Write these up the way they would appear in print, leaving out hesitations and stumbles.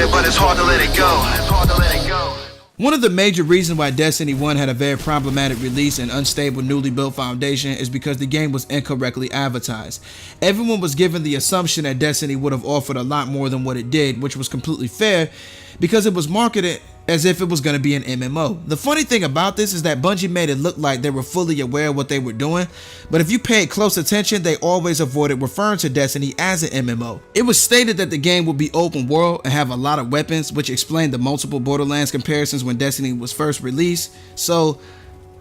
it, but it's hard to let it go. One of the major reasons why Destiny 1 had a very problematic release and unstable newly built foundation is because the game was incorrectly advertised. Everyone was given the assumption that Destiny would have offered a lot more than what it did, which was completely fair because it was marketed as if it was going to be an MMO. The funny thing about this is that Bungie made it look like they were fully aware of what they were doing, but if you paid close attention, they always avoided referring to Destiny as an MMO. It was stated that the game would be open world and have a lot of weapons, which explained the multiple Borderlands comparisons when Destiny was first released. So,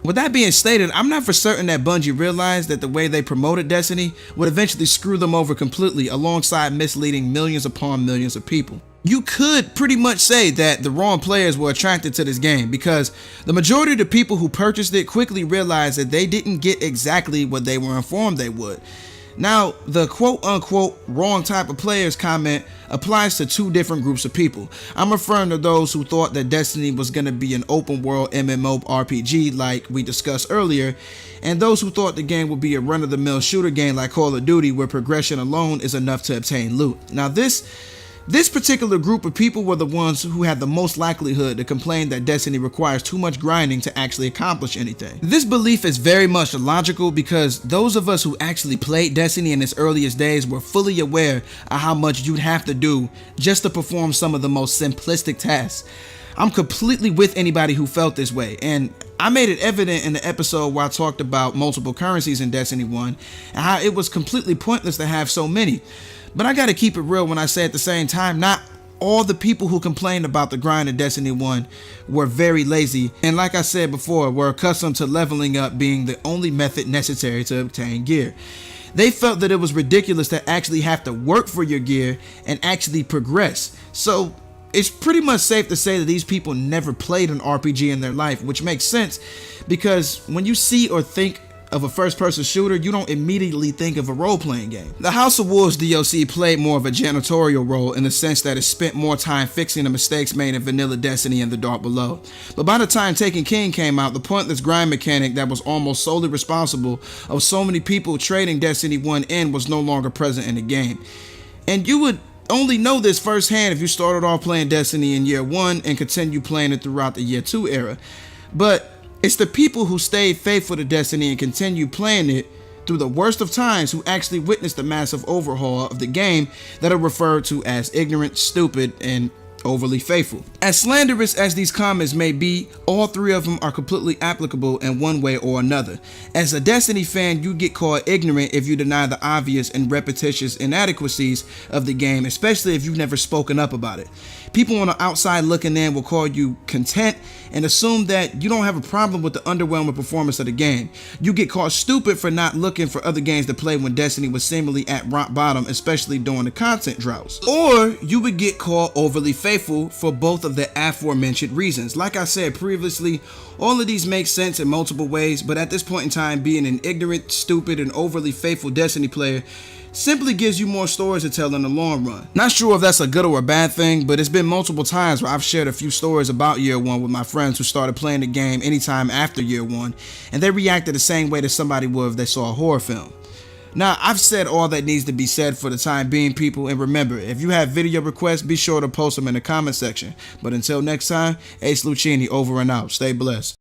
with that being stated, I'm not for certain that Bungie realized that the way they promoted Destiny would eventually screw them over completely, alongside misleading millions upon millions of people. You could pretty much say that the wrong players were attracted to this game because the majority of the people who purchased it quickly realized that they didn't get exactly what they were informed they would. Now, the quote-unquote wrong type of players comment applies to two different groups of people. I'm referring to those who thought that Destiny was going to be an open-world MMORPG like we discussed earlier, and those who thought the game would be a run-of-the-mill shooter game like Call of Duty where progression alone is enough to obtain loot. Now, this particular group of people were the ones who had the most likelihood to complain that Destiny requires too much grinding to actually accomplish anything. This belief is very much illogical because those of us who actually played Destiny in its earliest days were fully aware of how much you'd have to do just to perform some of the most simplistic tasks. I'm completely with anybody who felt this way, and I made it evident in the episode where I talked about multiple currencies in Destiny 1 and how it was completely pointless to have so many. But I gotta keep it real when I say at the same time, not all the people who complained about the grind in Destiny 1 were very lazy, and like I said before, were accustomed to leveling up being the only method necessary to obtain gear. They felt that it was ridiculous to actually have to work for your gear and actually progress. So it's pretty much safe to say that these people never played an RPG in their life, which makes sense because when you see or think of a first-person shooter, you don't immediately think of a role-playing game. The House of Wolves DLC played more of a janitorial role in the sense that it spent more time fixing the mistakes made in vanilla Destiny and the Dark Below. But by the time Taken King came out, the pointless grind mechanic that was almost solely responsible of so many people trading Destiny 1 in was no longer present in the game. And you would only know this firsthand if you started off playing Destiny in year 1 and continued playing it throughout the year 2 era. But it's the people who stayed faithful to Destiny and continued playing it through the worst of times who actually witnessed the massive overhaul of the game that are referred to as ignorant, stupid, and overly faithful. As slanderous as these comments may be, all three of them are completely applicable in one way or another. As a Destiny fan, you get called ignorant if you deny the obvious and repetitious inadequacies of the game, especially if you've never spoken up about it. People on the outside looking in will call you content and assume that you don't have a problem with the underwhelming performance of the game. You get called stupid for not looking for other games to play when Destiny was seemingly at rock bottom, especially during the content droughts. Or you would get called overly faithful for both of the aforementioned reasons. Like I said previously, all of these make sense in multiple ways, but at this point in time, being an ignorant, stupid, and overly faithful Destiny player simply gives you more stories to tell in the long run. Not sure if that's a good or a bad thing, but it's been multiple times where I've shared a few stories about year 1 with my friends who started playing the game anytime after year 1, and they reacted the same way that somebody would if they saw a horror film. Now, I've said all that needs to be said for the time being, people, and remember, if you have video requests, be sure to post them in the comment section. But until next time, Ace Lucchini over and out. Stay blessed.